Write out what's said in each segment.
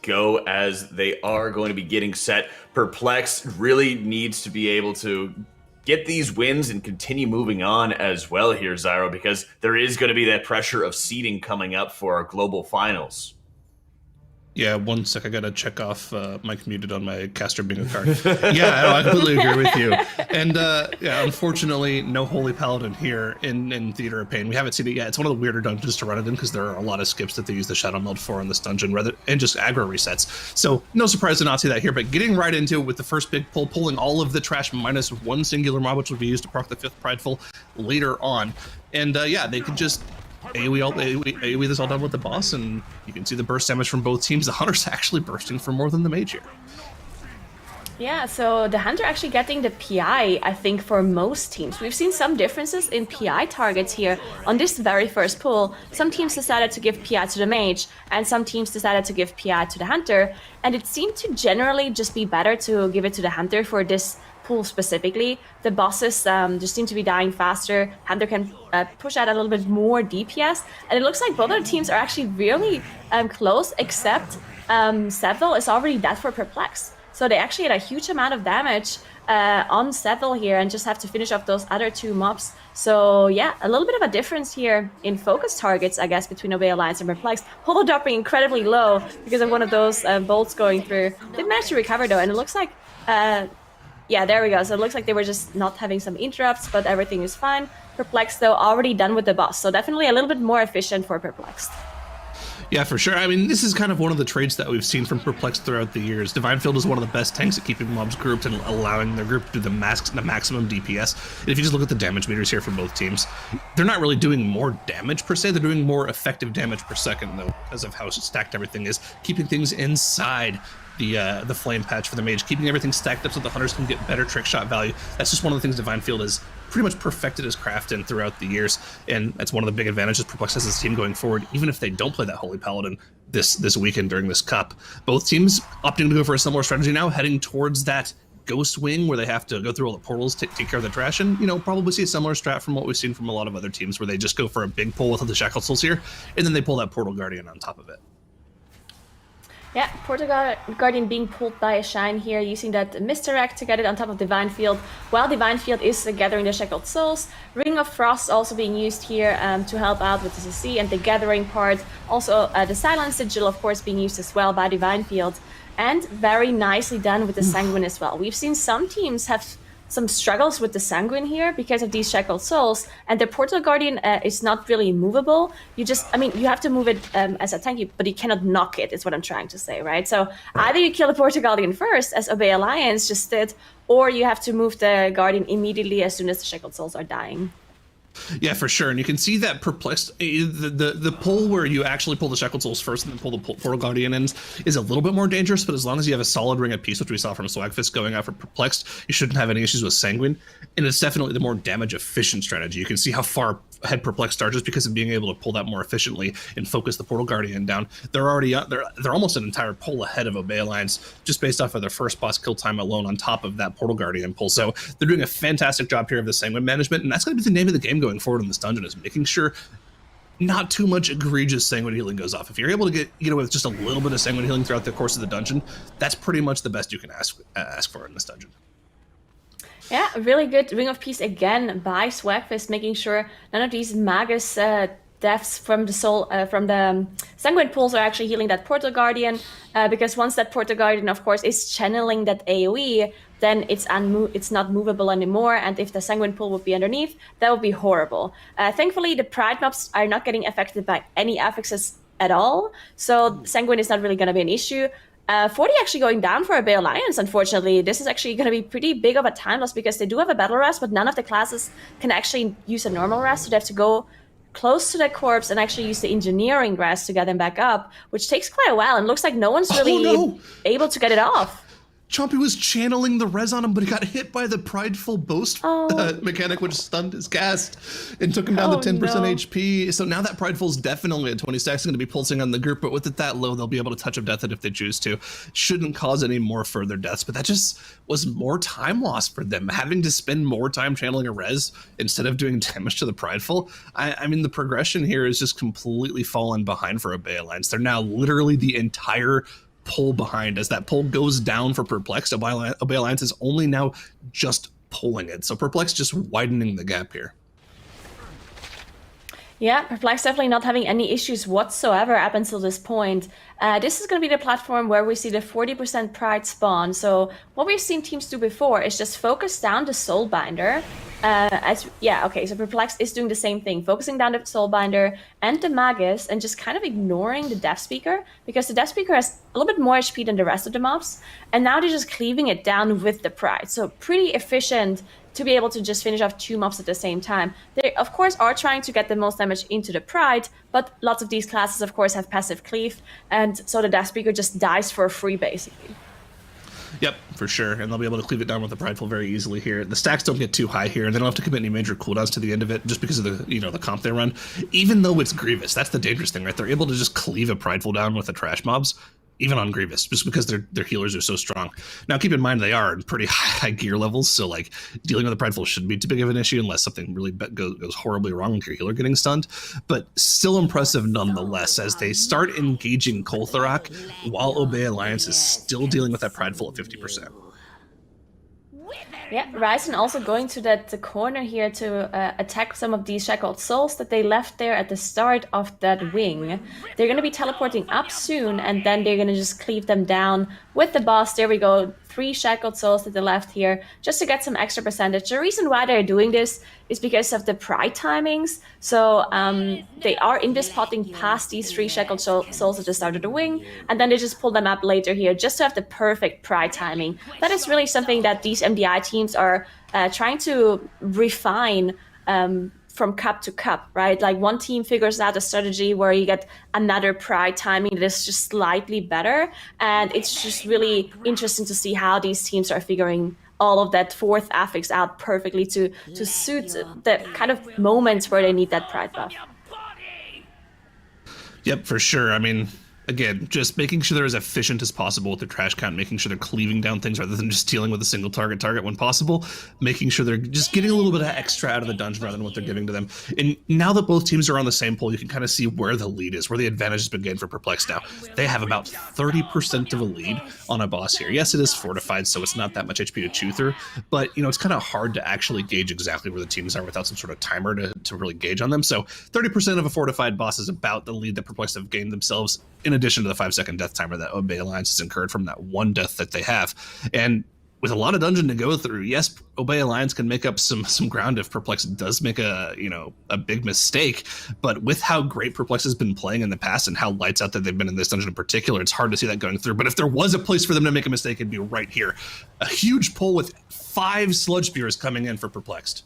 go as they are going to be getting set. Perplexed really needs to be able to get these wins and continue moving on as well here, Zyro, because there is going to be that pressure of seeding coming up for our global finals. Yeah, one sec. I gotta check off Mike muted on my caster bingo card. Yeah, I completely agree with you. And yeah, unfortunately, no Holy Paladin here in Theater of Pain. We haven't seen it yet. It's one of the weirder dungeons to run it in because there are a lot of skips that they use the Shadow Meld for in this dungeon, and just aggro resets. So no surprise to not see that here. But getting right into it with the first big pull, pulling all of the trash minus one singular mob, which will be used to proc the 5th Prideful later on. And yeah, they could just AoE this all done with the boss, and you can see the burst damage from both teams. The Hunter's actually bursting for more than the Mage here. Yeah, so the Hunter actually getting the PI, I think, for most teams. We've seen some differences in PI targets here on this very first pull. Some teams decided to give PI to the Mage, and some teams decided to give PI to the Hunter. And it seemed to generally just be better to give it to the Hunter for this pull specifically. The bosses just seem to be dying faster. Hunter can push out a little bit more DPS, and it looks like both of the teams are actually really close, except Seville is already dead for Perplexed. So they actually had a huge amount of damage on Seville here and just have to finish off those other two mobs. So yeah, a little bit of a difference here in focus targets, I guess, between Obey Alliance and Perplexed. Holo dropping incredibly low because of one of those bolts going through. They managed to recover though, and it looks like yeah, there we go. So it looks like they were just not having some interrupts, but everything is fine. Perplexed, though, already done with the boss. So definitely a little bit more efficient for Perplexed. Yeah, for sure. I mean, this is kind of one of the traits that we've seen from Perplexed throughout the years. Divine Field is one of the best tanks at keeping mobs grouped and allowing their group to do the maximum DPS. And if you just look at the damage meters here for both teams, they're not really doing more damage per se. They're doing more effective damage per second, though, because of how stacked everything is, keeping things inside the flame patch for the Mage, keeping everything stacked up so the Hunters can get better trick shot value. That's just one of the things Divine Field has pretty much perfected his craft in throughout the years, and that's one of the big advantages Perplexed has this team going forward, even if they don't play that Holy Paladin this weekend during this cup. Both teams opting to go for a similar strategy now, heading towards that Ghost Wing where they have to go through all the portals to take care of the trash, and probably see a similar strat from what we've seen from a lot of other teams where they just go for a big pull with the Shackled Souls here, and then they pull that Portal Guardian on top of it. Yeah, Portal Guardian being pulled by a Shine here, using that Misdirect to get it on top of Divine Field, while Divine Field is gathering the Shackled Souls. Ring of Frost also being used here to help out with the CC and the gathering part. Also, the Silence Sigil, of course, being used as well by Divine Field. And very nicely done with the Sanguine as well. We've seen some teams have some struggles with the Sanguine here because of these Shackled Souls, and the Portal Guardian is not really movable. You have to move it as a tank, but you cannot knock it, is what I'm trying to say, right? So either you kill the Portal Guardian first, as Obey Alliance just did, or you have to move the Guardian immediately as soon as the Shackled Souls are dying. Yeah, for sure. And you can see that Perplexed, the pull where you actually pull the Shackled Souls first and then pull the Portal Guardian in is a little bit more dangerous, but as long as you have a solid Ring of Peace, which we saw from Swagfist going out for Perplexed, you shouldn't have any issues with Sanguine. And it's definitely the more damage efficient strategy. You can see how far ahead Perplexed are just because of being able to pull that more efficiently and focus the Portal Guardian down. They're already they're almost an entire pull ahead of Obey Alliance just based off of their first boss kill time alone on top of that Portal Guardian pull. So they're doing a fantastic job here of the Sanguine management, and that's going to be the name of the game going forward in this dungeon, is making sure not too much egregious Sanguine healing goes off. If you're able to get away with just a little bit of Sanguine healing throughout the course of the dungeon, that's pretty much the best you can ask for in this dungeon. Yeah, really good Ring of Peace again by Swagfist, making sure none of these Magus deaths from the Sanguine pools are actually healing that Portal Guardian, because once that Portal Guardian, of course, is channeling that AoE, then it's not movable anymore, and if the Sanguine pool would be underneath, that would be horrible. Thankfully, the Pride mobs are not getting affected by any affixes at all, so Sanguine is not really going to be an issue. 40 actually going down for Obey Alliance, unfortunately. This is actually going to be pretty big of a time loss because they do have a battle rest, but none of the classes can actually use a normal rest, so they have to go close to the corpse and actually use the engineering rest to get them back up, which takes quite a while, and looks like no one's really able to get it off. Chompy was channeling the res on him, but he got hit by the Prideful Boast mechanic, which stunned his cast and took him down to 10% HP. So now that Prideful's definitely at 20 stacks, going to be pulsing on the group, but with it that low, they'll be able to touch of death it if they choose to. Shouldn't cause any more further deaths, but that just was more time lost for them, having to spend more time channeling a res instead of doing damage to the Prideful. I mean, the progression here is just completely fallen behind for Obey Alliance. They're now literally the entire pull behind. As that pull goes down for Perplexed, Obey Alliance is only now just pulling it. So Perplexed just widening the gap here. Yeah, Perplexed definitely not having any issues whatsoever up until this point. This is going to be the platform where we see the 40% Pride spawn. So what we've seen teams do before is just focus down the Soulbinder. So Perplexed is doing the same thing, focusing down the Soulbinder and the Magus and just kind of ignoring the Death Speaker, because the Death Speaker has a little bit more HP than the rest of the mobs. And now they're just cleaving it down with the Pride. So pretty efficient to be able to just finish off 2 mobs at the same time. They, of course, are trying to get the most damage into the Pride, but lots of these classes, of course, have passive cleave, and so the Death Speaker just dies for free, basically. Yep, for sure, and they'll be able to cleave it down with the Prideful very easily here. The stacks don't get too high here, and they don't have to commit any major cooldowns to the end of it just because of the comp they run. Even though it's Grievous, that's the dangerous thing, right? They're able to just cleave a Prideful down with the trash mobs, even on Grievous, just because their healers are so strong. Now, keep in mind they are in pretty high gear levels, so like dealing with the Prideful shouldn't be too big of an issue unless something really goes horribly wrong with your healer getting stunned. But still impressive nonetheless, as they start engaging Koltharak while Obey Alliance is still dealing with that Prideful at 50%. Yeah, Ryzen also going to the corner here to attack some of these Shackled Souls that they left there at the start of that wing. They're going to be teleporting up soon, and then they're going to just cleave them down with the boss. There we go. 3 Shackled Souls that they left here just to get some extra percentage. The reason why they're doing this is because of the Pride timings. So they are in this potting past these 3 Shackled Souls at the start of the wing, and then they just pull them up later here just to have the perfect Pride timing. That is really something that these MDI teams are trying to refine from cup to cup, right? Like one team figures out a strategy where you get another Pride timing that is just slightly better. And it's just really interesting to see how these teams are figuring all of that 4th affix out perfectly to suit the kind of moments where they need that Pride buff. Yep, for sure. I mean, again, just making sure they're as efficient as possible with their trash count, making sure they're cleaving down things rather than just dealing with a single target when possible, making sure they're just getting a little bit of extra out of the dungeon rather than what they're giving to them. And now that both teams are on the same pole, you can kind of see where the lead is, where the advantage has been gained for Perplexed now. They have about 30% of a lead on a boss here. Yes, it is fortified, so it's not that much HP to chew through, but it's kind of hard to actually gauge exactly where the teams are without some sort of timer to really gauge on them. So 30% of a fortified boss is about the lead that Perplexed have gained themselves, in addition to the 5-second death timer that Obey Alliance has incurred from that one death that they have. And with a lot of dungeon to go through, yes, Obey Alliance can make up some ground if Perplexed does make a big mistake. But with how great Perplexed has been playing in the past and how lights out that they've been in this dungeon in particular, it's hard to see that going through. But if there was a place for them to make a mistake, it'd be right here. A huge pull with 5 Sludge Spears coming in for Perplexed.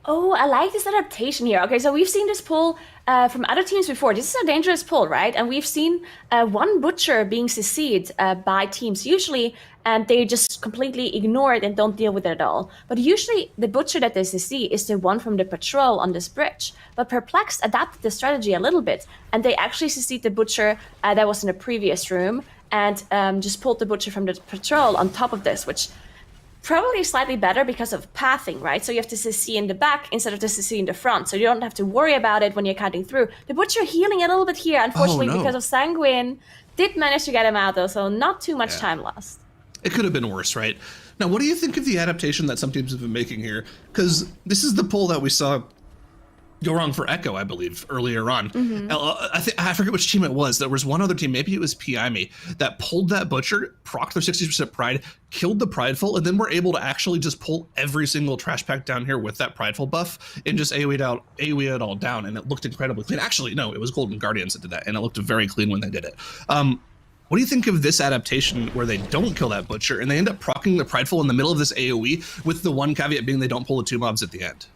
Oh, I like this adaptation here. Okay, so we've seen this pull from other teams before. This is a dangerous pull, right? And we've seen one Butcher being CC'd by teams usually, and they just completely ignore it and don't deal with it at all. But usually the Butcher that they CC is the one from the patrol on this bridge. But Perplexed adapted the strategy a little bit, and they actually CC'd the Butcher that was in the previous room, and just pulled the Butcher from the patrol on top of this, which probably slightly better because of pathing, right? So you have to CC in the back instead of the CC in the front. So you don't have to worry about it when you're cutting through. The Butcher healing a little bit here, unfortunately, because of Sanguine. Did manage to get him out, though, so not too much time lost. It could have been worse, right? Now, what do you think of the adaptation that some teams have been making here? Because this is the pull that we saw go wrong for Echo, I believe, earlier on. I forget which team it was. There was one other team, maybe it was PI that pulled that Butcher, procced their 60% Pride, killed the Prideful, and then were able to actually just pull every single trash pack down here with that Prideful buff and just AoE it all down, and it looked incredibly clean. Actually, no, it was Golden Guardians that did that, and it looked very clean when they did it. What do you think of this adaptation where they don't kill that Butcher and they end up proccing the Prideful in the middle of this AoE, with the one caveat being they don't pull the 2 mobs at the end?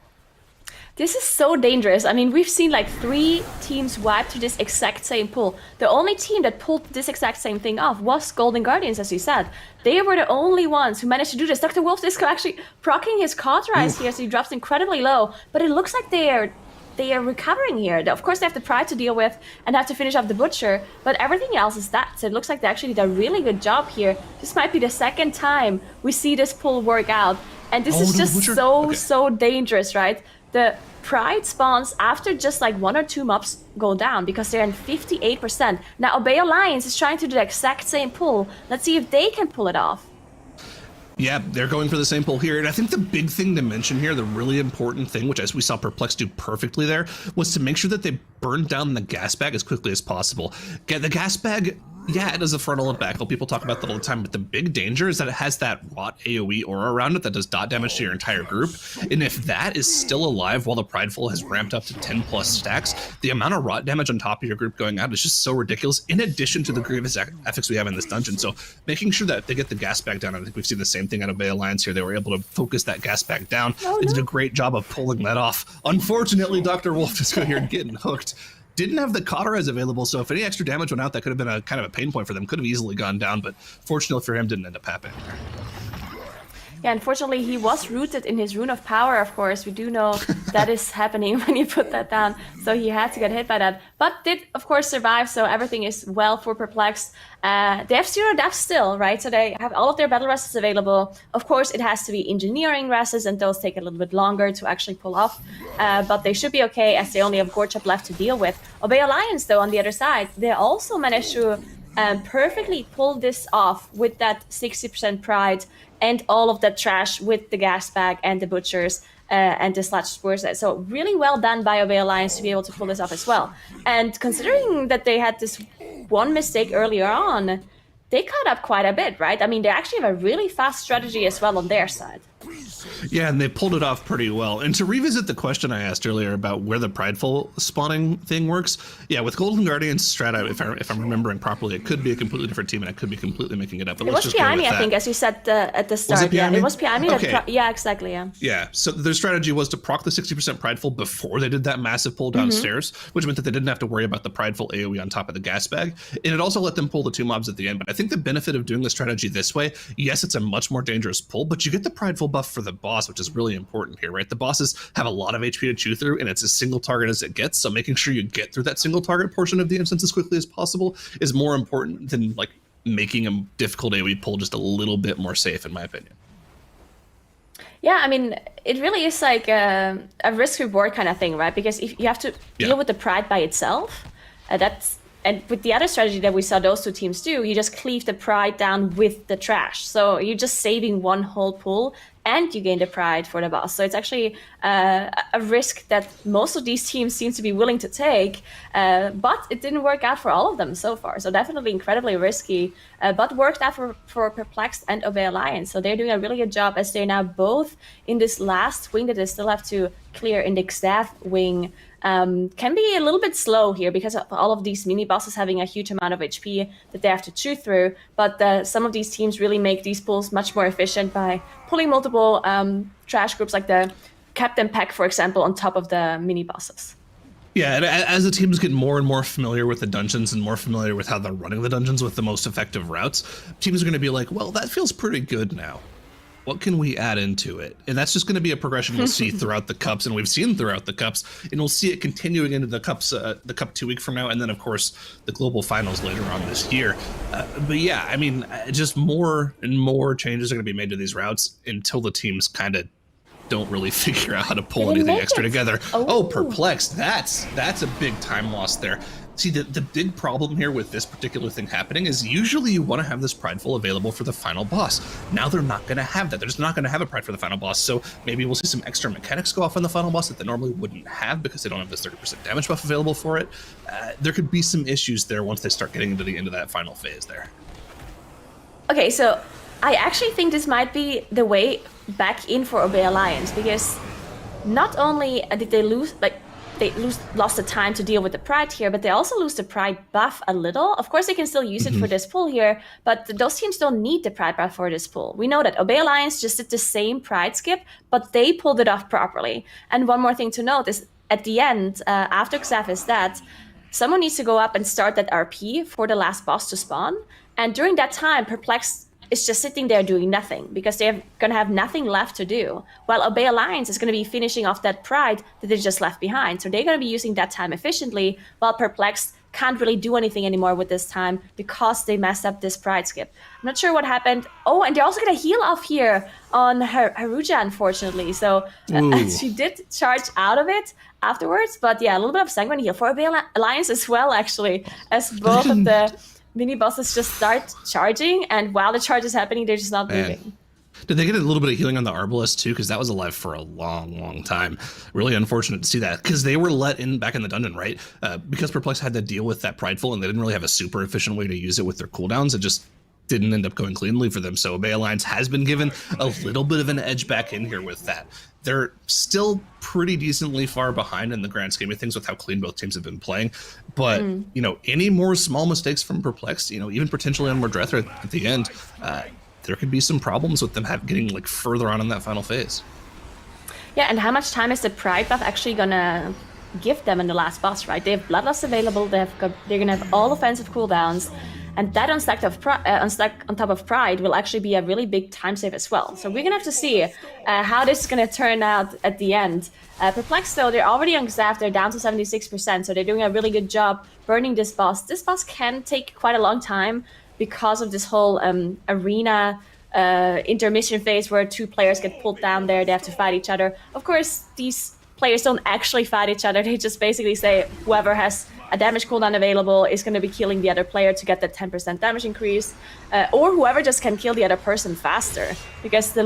This is so dangerous. I mean, we've seen like 3 teams wipe to this exact same pull. The only team that pulled this exact same thing off was Golden Guardians, as you said. They were the only ones who managed to do this. Dr. Wolf Disco actually proccing his cauterize here, so he drops incredibly low. But it looks like they are recovering here. Of course, they have the Pride to deal with and have to finish off the Butcher, but everything else is that. So it looks like they actually did a really good job here. This might be the second time we see this pull work out. And this is just so dangerous, right? the Pride spawns after just like 1 or 2 mobs go down because they're in 58%. Now Obey Alliance is trying to do the exact same pull. Let's see if they can pull it off. Yeah, they're going for the same pull here. And I think the big thing to mention here, the really important thing, which as we saw Perplexed do perfectly there, was to make sure that they burned down the gas bag as quickly as possible. Get the gas bag, yeah, it does a frontal and backfill. People talk about that all the time, but the big danger is that it has that rot AoE aura around it that does dot damage to your entire group. And if that is still alive while the Prideful has ramped up to 10 plus stacks, the amount of rot damage on top of your group going out is just so ridiculous, in addition to the grievous ethics we have in this dungeon. So making sure that they get the gas bag down, I think we've seen the same thing out of Bay Alliance here. They were able to focus that gas bag down. They did a great job of pulling that off. Unfortunately, Dr. Wolf just got here getting hooked. Didn't have the Cauterized available, so if any extra damage went out, that could have been a kind of a pain point for them. Could have easily gone down, but fortunately for him, didn't end up happening there. Yeah, unfortunately, he was rooted in his Rune of Power, of course. We do know that is happening when you put that down. So he had to get hit by that. But did, of course, survive, so everything is well for Perplexed. They have 0 deaths still, right? So they have all of their battle rests available. Of course, it has to be engineering rests, and those take a little bit longer to actually pull off. But they should be okay, as they only have Gorge Up left to deal with. Obey Alliance, though, on the other side, they also managed to perfectly pull this off with that 60% Pride and all of that trash with the gas bag and the butchers and the slashed spurs. So really well done by Obey Alliance to be able to pull this off as well. And considering that they had this one mistake earlier on, they caught up quite a bit, right? I mean, they actually have a really fast strategy as well on their side. Yeah, and they pulled it off pretty well. And to revisit the question I asked earlier about where the Prideful spawning thing works, yeah, with Golden Guardian's strat, if I'm remembering properly, it could be a completely different team, and I could be completely making it up. But it was Piami, I think, as you said at the start. Was it Piami? Yeah, it was Piami. Okay. Yeah, exactly. Yeah. Yeah. So their strategy was to proc the 60% Prideful before they did that massive pull downstairs, which meant that they didn't have to worry about the Prideful AoE on top of the gas bag, and it also let them pull the 2 mobs at the end. But I think the benefit of doing the strategy this way, yes, it's a much more dangerous pull, but you get the Prideful buff for the boss, which is really important here, right? The bosses have a lot of HP to chew through, and it's as single target as it gets. So making sure you get through that single target portion of the instance as quickly as possible is more important than like making a difficult AoE pull just a little bit more safe, in my opinion. Yeah, I mean, it really is like a risk-reward kind of thing, right? Because if you have to deal with the Pride by itself, and with the other strategy that we saw those 2 teams do, you just cleave the Pride down with the trash. So you're just saving one whole pull, and you gain the Pride for the boss. So it's actually a risk that most of these teams seem to be willing to take, but it didn't work out for all of them so far. So definitely incredibly risky, but worked out for Perplexed and Obey Alliance. So they're doing a really good job, as they're now both in this last wing that they still have to clear in the Xav wing. Can be a little bit slow here because of all of these mini bosses having a huge amount of HP that they have to chew through. But some of these teams really make these pulls much more efficient by pulling multiple trash groups, like the Captain Pack, for example, on top of the mini bosses. Yeah, and as the teams get more and more familiar with the dungeons and more familiar with how they're running the dungeons with the most effective routes, teams are going to be like, well, that feels pretty good now. What can we add into it? And that's just going to be a progression we'll see throughout the cups, and we've seen throughout the cups, and we'll see it continuing into the cups, the cup 2 week from now, and then of course the global finals later on this year. But yeah, I mean, just more and more changes are going to be made to these routes until the teams kind of don't really figure out how to pull anything extra together. Oh, Perplexed, that's a big time loss there. See, the big problem here with this particular thing happening is usually you want to have this Prideful available for the final boss. Now they're not going to have that. They're just not going to have a Pride for the final boss. So maybe we'll see some extra mechanics go off on the final boss that they normally wouldn't have because they don't have this 30% damage buff available for it. There could be some issues there once they start getting into the end of that final phase there. Okay, so I actually think this might be the way back in for Obey Alliance, because not only did they lose, lost the time to deal with the Pride here, but they also lose the Pride buff a little. Of course, they can still use it for this pull here, but those teams don't need the Pride buff for this pull. We know that Obey Alliance just did the same Pride skip, but they pulled it off properly. And one more thing to note is, at the end, after Xav is dead, someone needs to go up and start that RP for the last boss to spawn. And during that time, Perplexed is just sitting there doing nothing because they're going to have nothing left to do, while Obey Alliance is going to be finishing off that Pride that they just left behind. So they're going to be using that time efficiently, while Perplexed can't really do anything anymore with this time because they messed up this Pride skip. I'm not sure what happened. Oh, and they're also going to heal off here on Haruja, unfortunately. So she did charge out of it afterwards. But yeah, a little bit of Sanguine heal for Obey Alliance as well, actually, as both of the mini bosses just start charging. And while the charge is happening, they're just not moving. Did they get a little bit of healing on the Arbalest too? Because that was alive for a long, long time. Really unfortunate to see that, because they were let in back in the dungeon, right? Because Perplexed had to deal with that Prideful, and they didn't really have a super efficient way to use it with their cooldowns. It just didn't end up going cleanly for them. So Obey Alliance has been given a little bit of an edge back in here with that. They're still pretty decently far behind in the grand scheme of things with how clean both teams have been playing. But, you know, any more small mistakes from Perplexed, you know, even potentially on Mordretha at the end, there could be some problems with them getting like further on in that final phase. Yeah, and how much time is the Pride buff actually gonna give them in the last boss, right? They have Bloodlust available, they're gonna have all offensive cooldowns, and that on top of Pride will actually be a really big time save as well. So we're gonna have to see how this is gonna turn out at the end. Perplexed though, they're already on Xav, they're down to 76%, so they're doing a really good job burning this boss. This boss can take quite a long time, because of this whole arena intermission phase where two players get pulled down there, they have to fight each other. Of course, these players don't actually fight each other, they just basically say whoever has a damage cooldown available is going to be killing the other player to get that 10% damage increase, or whoever just can kill the other person faster, because the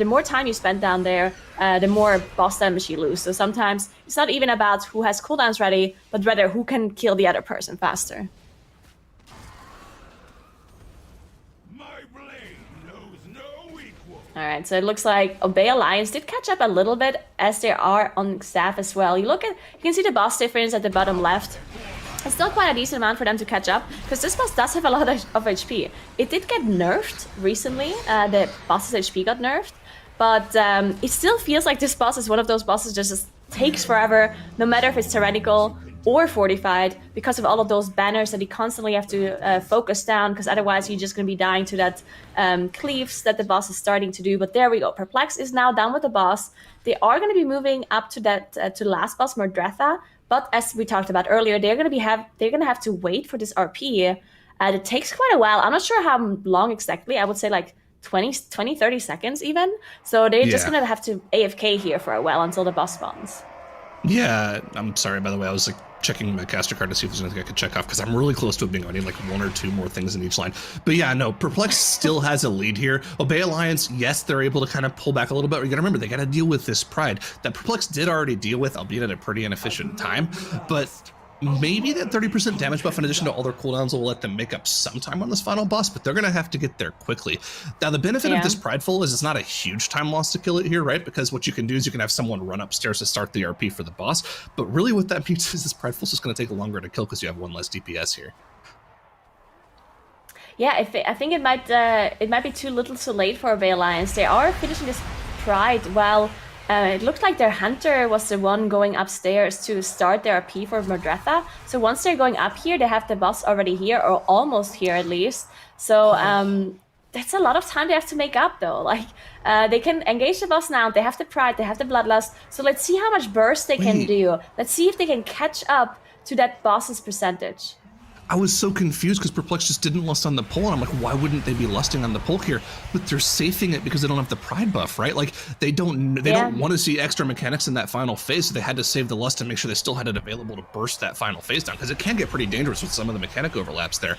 more time you spend down there, the more boss damage you lose. So sometimes it's not even about who has cooldowns ready, but rather who can kill the other person faster. All right, so it looks like Obey Alliance did catch up a little bit, as they are on Xav as well. You can see the boss difference at the bottom left. It's still quite a decent amount for them to catch up, because this boss does have a lot of HP. It did get nerfed recently, the boss's HP got nerfed, but it still feels like this boss is one of those bosses that just takes forever, no matter if it's tyrannical or fortified, because of all of those banners that you constantly have to focus down, because otherwise you're just going to be dying to that cleaves that the boss is starting to do. But there we go. Perplex is now done with the boss. They are going to be moving up to that to the last boss, Mordretha. But as we talked about earlier, they're going to have to wait for this RP. It takes quite a while. I'm not sure how long exactly. I would say like 20, 30 seconds even. So they're just going to have to AFK here for a while until the boss spawns. Yeah, I'm sorry, by the way, I was like checking my caster card to see if there's anything I could check off, because I'm really close to it being, I need like one or two more things in each line. But yeah, no, Perplexed still has a lead here. Obey Alliance, yes, they're able to kind of pull back a little bit. You gotta remember, they gotta deal with this Pride that Perplexed did already deal with, albeit at a pretty inefficient time. But maybe that 30% damage buff in addition to all their cooldowns will let them make up some time on this final boss, but they're going to have to get there quickly. Now, the benefit of this Prideful is it's not a huge time loss to kill it here, right? Because what you can do is you can have someone run upstairs to start the RP for the boss, but really what that means is this Prideful is just going to take longer to kill because you have one less DPS here. Yeah, I think it might be too little too late for Obey Alliance. They are finishing this Pride while it looked like their Hunter was the one going upstairs to start their RP for Mordretha. So once they're going up here, they have the boss already here, or almost here at least. So that's a lot of time they have to make up, though. Like, they can engage the boss now. They have the Pride, they have the Bloodlust. So let's see how much burst they can do. Let's see if they can catch up to that boss's percentage. I was so confused because Perplex just didn't lust on the pole, and I'm like, why wouldn't they be lusting on the pole here? But they're safing it because they don't have the Pride buff, right? Like, they don't want to see extra mechanics in that final phase, so they had to save the lust and make sure they still had it available to burst that final phase down, because it can get pretty dangerous with some of the mechanic overlaps there.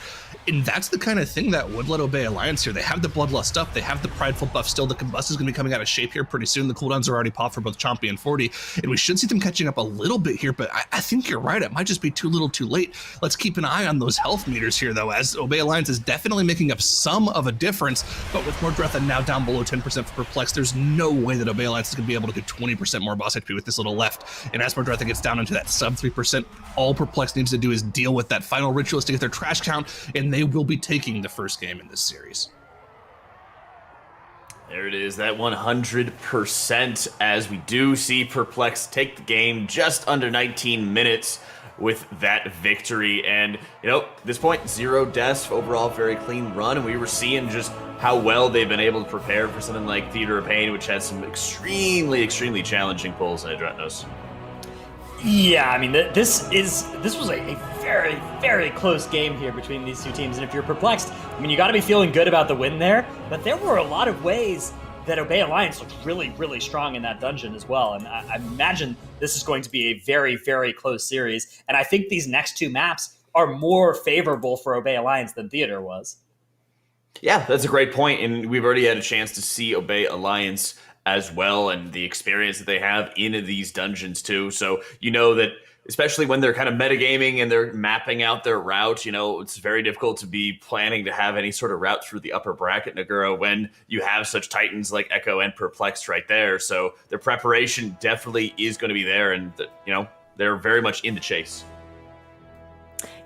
And that's the kind of thing that would let Obey Alliance here. They have the Bloodlust up, they have the Prideful buff still, the Combust is going to be coming out of shape here pretty soon, the cooldowns are already popped for both Chompy and 40, and we should see them catching up a little bit here, but I think you're right, it might just be too little too late. Let's keep an eye on those health meters here, though, as Obey Alliance is definitely making up some of a difference, but with Mordretha now down below 10% for Perplex, there's no way that Obey Alliance is going to be able to get 20% more boss HP with this little left, and as Mordretha gets down into that sub 3%, all Perplex needs to do is deal with that final Ritualist to get their trash count, and they will be taking the first game in this series. There it is, that 100%, as we do see Perplex take the game just under 19 minutes with that victory. And, you know, at this point, 0 deaths, overall very clean run, and we were seeing just how well they've been able to prepare for something like Theater of Pain, which has some extremely challenging pulls in Adretnos. Yeah, I mean, this was a very, very close game here between these two teams. And if you're Perplexed, I mean, you got to be feeling good about the win there. But there were a lot of ways that Obey Alliance looked really, really strong in that dungeon as well. And I imagine this is going to be a very, very close series. And I think these next two maps are more favorable for Obey Alliance than Theater was. Yeah, that's a great point. And we've already had a chance to see Obey Alliance as well and the experience that they have in these dungeons too. So you know that especially when they're kind of metagaming and they're mapping out their route, you know, it's very difficult to be planning to have any sort of route through the upper bracket, Nagura, when you have such titans like Echo and Perplexed right there. So their preparation definitely is going to be there, and, you know, they're very much in the chase.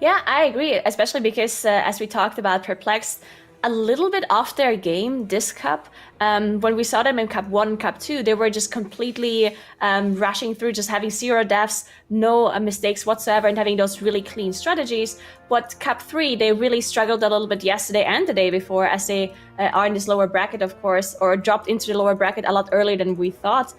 Yeah, I agree, especially because, as we talked about, Perplexed, a little bit off their game this cup. When we saw them in Cup 1 and Cup 2, they were just completely rushing through, just having 0 deaths, no mistakes whatsoever, and having those really clean strategies. But Cup 3, they really struggled a little bit yesterday and the day before, as they are in this lower bracket, of course, or dropped into the lower bracket a lot earlier than we thought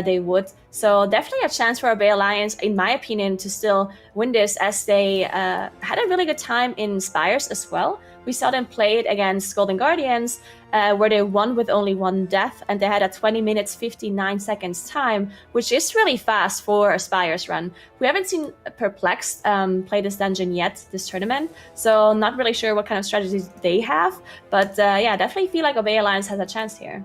they would. So definitely a chance for Obey Alliance, in my opinion, to still win this, as they had a really good time in Spires as well. We saw them play it against Golden Guardians, where they won with only 1 death, and they had a 20 minutes 59 seconds time, which is really fast for a Spires run. We haven't seen Perplexed play this dungeon yet, this tournament, so not really sure what kind of strategies they have, but yeah, definitely feel like Obey Alliance has a chance here.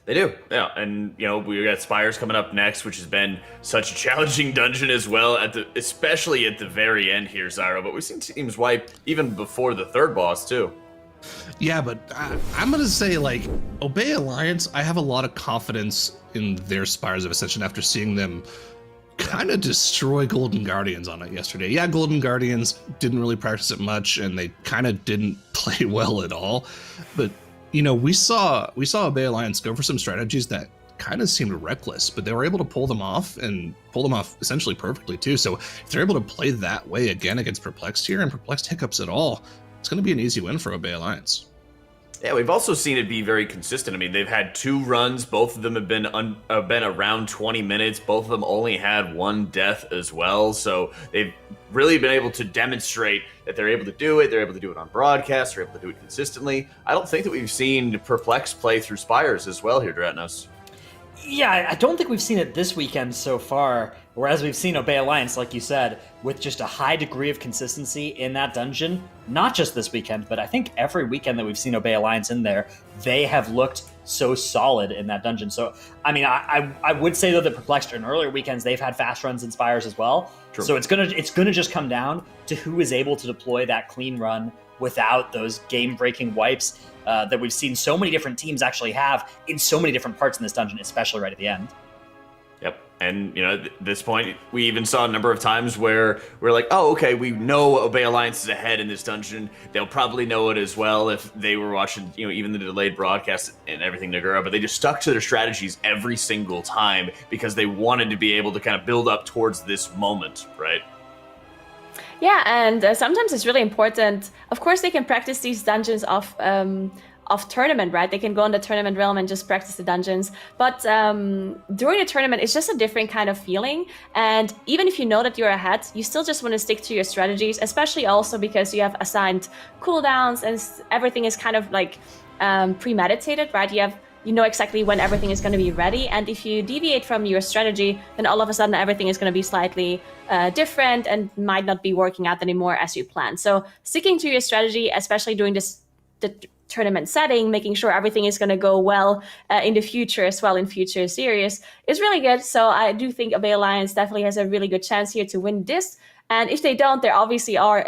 They do, yeah, and you know we got Spires coming up next, which has been such a challenging dungeon as well, especially at the very end here, Zyro. But we've seen teams wipe even before the third boss too. Yeah, but I'm gonna say, like, Obey Alliance, I have a lot of confidence in their Spires of Ascension after seeing them kind of destroy Golden Guardians on it yesterday. Yeah, Golden Guardians didn't really practice it much, and they kind of didn't play well at all, but you know, we saw Obey Alliance go for some strategies that kind of seemed reckless, but they were able to pull them off, and pull them off essentially perfectly too. So if they're able to play that way again against Perplexed here, and Perplexed hiccups at all, it's going to be an easy win for Obey Alliance. Yeah, we've also seen it be very consistent. I mean, they've had 2 runs. Both of them have been around 20 minutes. Both of them only had 1 death as well. So they've really been able to demonstrate that they're able to do it. They're able to do it on broadcast. They're able to do it consistently. I don't think that we've seen Perplexed play through Spires as well here, Dratnos. Yeah, I don't think we've seen it this weekend so far, whereas we've seen Obey Alliance, like you said, with just a high degree of consistency in that dungeon. Not just this weekend, but I think every weekend that we've seen Obey Alliance in there, they have looked so solid in that dungeon. So, I mean, I would say, though, that Perplexed in earlier weekends, they've had fast runs in Spires as well. True. So it's gonna just come down to who is able to deploy that clean run without those game-breaking wipes that we've seen so many different teams actually have in so many different parts in this dungeon, especially right at the end. Yep. And, you know, at this point, we even saw a number of times where we're like, oh, okay, we know Obey Alliance is ahead in this dungeon. They'll probably know it as well if they were watching, you know, even the delayed broadcast and everything, Nagura. But they just stuck to their strategies every single time because they wanted to be able to kind of build up towards this moment, right? Yeah, and sometimes it's really important. Of course, they can practice these dungeons off tournament, right? They can go on the tournament realm and just practice the dungeons. But during the tournament, it's just a different kind of feeling. And even if you know that you're ahead, you still just want to stick to your strategies, especially also because you have assigned cooldowns and everything is kind of like premeditated, right? You know exactly when everything is going to be ready. And if you deviate from your strategy, then all of a sudden everything is going to be slightly different and might not be working out anymore as you planned. So sticking to your strategy, especially during the tournament setting, making sure everything is going to go well in the future as well, in future series, is really good. So I do think Obey Alliance definitely has a really good chance here to win this. And if they don't, they obviously are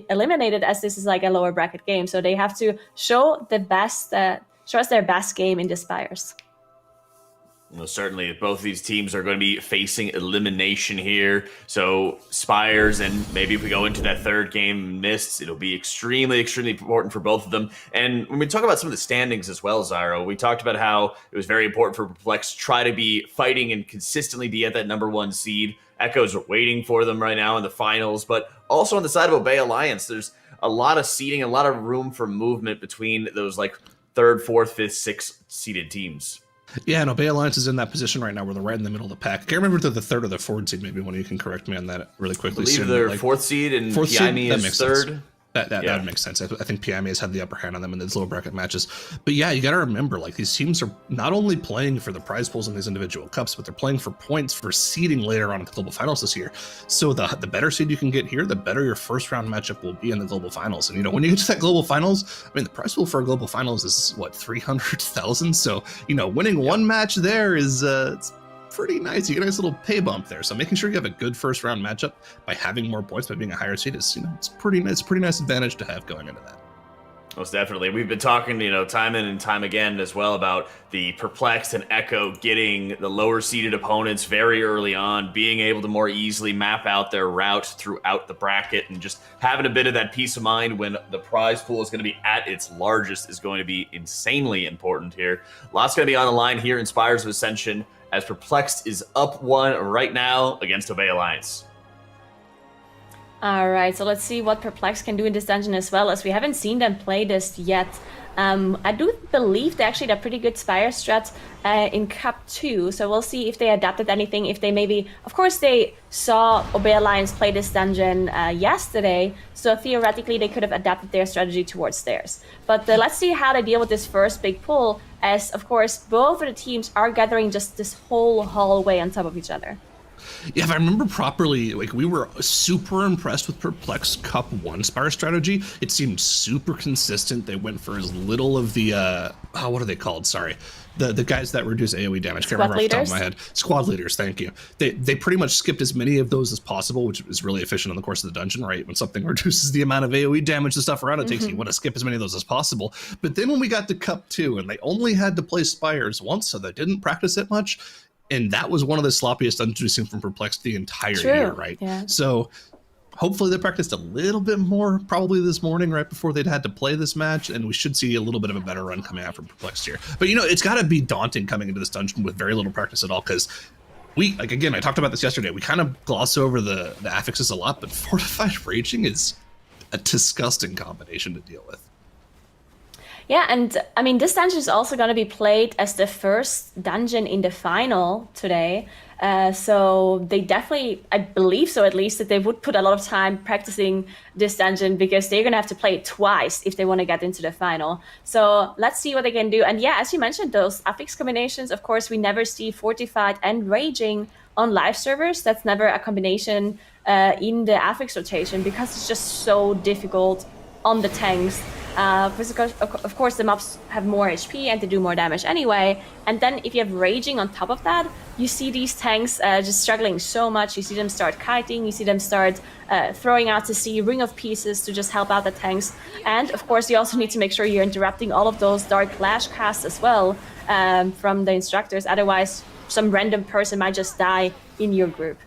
eliminated, as this is like a lower bracket game. So they have to show us their best game in the Spires. Well, certainly, both of these teams are going to be facing elimination here. So Spires, and maybe if we go into that third game, Mists, it'll be extremely, extremely important for both of them. And when we talk about some of the standings as well, Zyro, we talked about how it was very important for Perplexed to try to be fighting and consistently be at that #1 seed. Echoes are waiting for them right now in the finals, but also on the side of Obey Alliance, there's a lot of seeding, a lot of room for movement between those like 3rd, 4th, 5th, 6th seeded teams. Yeah, and Obey Alliance is in that position right now where they're right in the middle of the pack. I can't remember if they're the third or the fourth seed. Maybe one of you can correct me on that really quickly. I believe soon. they're fourth seed and Piami is third. Sense. That would make sense. I think Piami has had the upper hand on them in these lower bracket matches. But yeah, you got to remember, like, these teams are not only playing for the prize pools in these individual cups, but they're playing for points for seeding later on in the global finals this year. So the better seed you can get here, the better your first round matchup will be in the global finals. And, when you get to that global finals, I mean, the prize pool for a global finals is what, 300,000? So, winning one match there is it's pretty nice. You get a nice little pay bump there. So making sure you have a good first round matchup by having more points, by being a higher seed is, it's pretty nice advantage to have going into that. Most definitely. We've been talking, time in and time again as well about the Perplexed and Echo getting the lower seeded opponents very early on, being able to more easily map out their route throughout the bracket, and just having a bit of that peace of mind when the prize pool is going to be at its largest is going to be insanely important here. Lots going to be on the line here in Spires of Ascension, as Perplexed is up 1 right now against Obey Alliance. All right, so let's see what Perplexed can do in this dungeon as well, as we haven't seen them play this yet. I do believe they actually had a pretty good Spire strat in Cup 2, so we'll see if they adapted anything, if they maybe... Of course, they saw Obey Alliance play this dungeon yesterday, so theoretically they could have adapted their strategy towards theirs. But let's see how they deal with this first big pull, as, of course, both of the teams are gathering just this whole hallway on top of each other. Yeah, if I remember properly, like, we were super impressed with Perplexed Cup 1 Spire strategy. It seemed super consistent. They went for as little of the, what are they called? Sorry. The guys that reduce AoE damage. Can't remember off the top of my head. Squad leaders, thank you. They pretty much skipped as many of those as possible, which is really efficient in the course of the dungeon, right? When something reduces the amount of AoE damage and stuff around it takes, you want to skip as many of those as possible. But then when we got to Cup 2, and they only had to play Spires once, so they didn't practice it much, and that was one of the sloppiest dungeons we've seen from Perplexed the entire year, right? Yeah. So hopefully they practiced a little bit more, probably this morning, right before they'd had to play this match, and we should see a little bit of a better run coming out from Perplexed here. But, it's got to be daunting coming into this dungeon with very little practice at all, because again, I talked about this yesterday, we kind of gloss over the affixes a lot, but Fortified Raging is a disgusting combination to deal with. Yeah, and I mean, this dungeon is also going to be played as the first dungeon in the final today. So they definitely, I believe so at least, that they would put a lot of time practicing this dungeon, because they're going to have to play it twice if they want to get into the final. So let's see what they can do. And yeah, as you mentioned, those affix combinations, of course, we never see Fortified and Raging on live servers. That's never a combination in the affix rotation, because it's just so difficult on the tanks. Of course, the mobs have more HP and they do more damage anyway. And then if you have Raging on top of that, you see these tanks just struggling so much. You see them start kiting, you see them start throwing out to sea Ring of Pieces to just help out the tanks. And of course, you also need to make sure you're interrupting all of those Dark Lash casts as well from the instructors. Otherwise, some random person might just die in your group.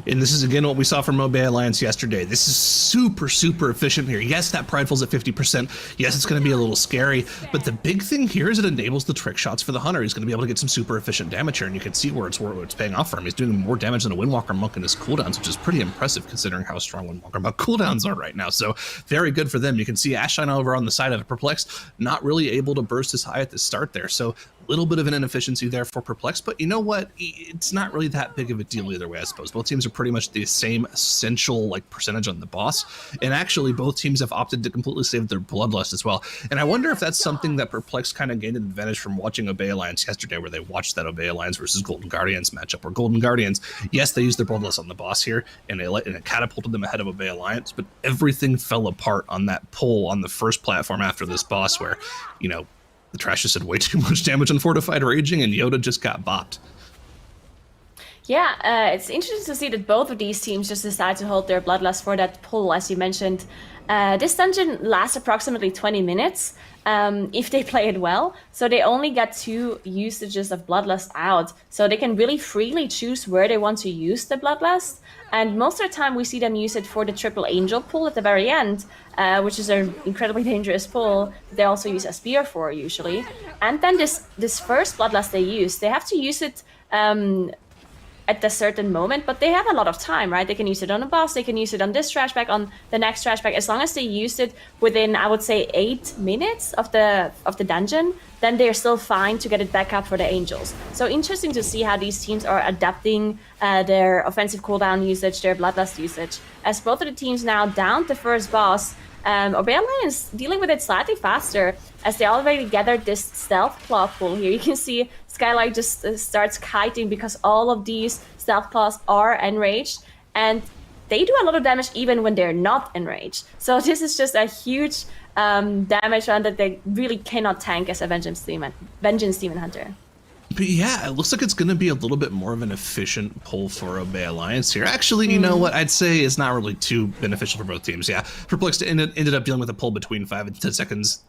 And this is, again, what we saw from Obey Alliance yesterday. This is super, super efficient here. Yes, that Prideful's at 50%. Yes, it's going to be a little scary. But the big thing here is it enables the trick shots for the Hunter. He's going to be able to get some super efficient damage here. And you can see where it's paying off for him. He's doing more damage than a Windwalker Monk in his cooldowns, which is pretty impressive considering how strong Windwalker Monk cooldowns are right now. So very good for them. You can see Ashine over on the side of it. Perplexed, not really able to burst as high at the start there. So little bit of an inefficiency there for Perplexed, but you know what? It's not really that big of a deal either way, I suppose. Both teams are pretty much the same essential percentage on the boss, and actually both teams have opted to completely save their Bloodlust as well. And I wonder if that's something that Perplexed kind of gained an advantage from watching Obey Alliance yesterday, where they watched that Obey Alliance versus Golden Guardians matchup, where Golden Guardians, yes, they used their Bloodlust on the boss here, and it catapulted them ahead of Obey Alliance, but everything fell apart on that pull on the first platform after this boss, where, the Trash just had way too much damage on Fortified Raging, and Yoda just got bopped. Yeah, it's interesting to see that both of these teams just decide to hold their Bloodlust for that pull, as you mentioned. This dungeon lasts approximately 20 minutes if they play it well. So they only get 2 usages of Bloodlust out. So they can really freely choose where they want to use the Bloodlust. And most of the time we see them use it for the Triple Angel pull at the very end, which is an incredibly dangerous pull. They also use a spear for usually. And then this first Bloodlust they have to use it at the certain moment, but they have a lot of time, right? They can use it on a boss, they can use it on this trash bag, on the next trash bag. As long as they use it within, I would say, 8 minutes of the dungeon, then they're still fine to get it back up for the angels. So interesting to see how these teams are adapting their offensive cooldown usage, their bloodlust usage. As both of the teams now down the first boss, Obey Alliance dealing with it slightly faster, as they already gathered this stealth claw pool here. You can see Skylark just starts kiting because all of these stealth claws are enraged, and they do a lot of damage even when they're not enraged. So this is just a huge damage run that they really cannot tank as a Vengeance Demon Hunter. But yeah, it looks like it's going to be a little bit more of an efficient pull for Obey Alliance here. Actually, you know what? I'd say it's not really too beneficial for both teams. Yeah, Perplexed ended up dealing with a pull between 5 and 10 seconds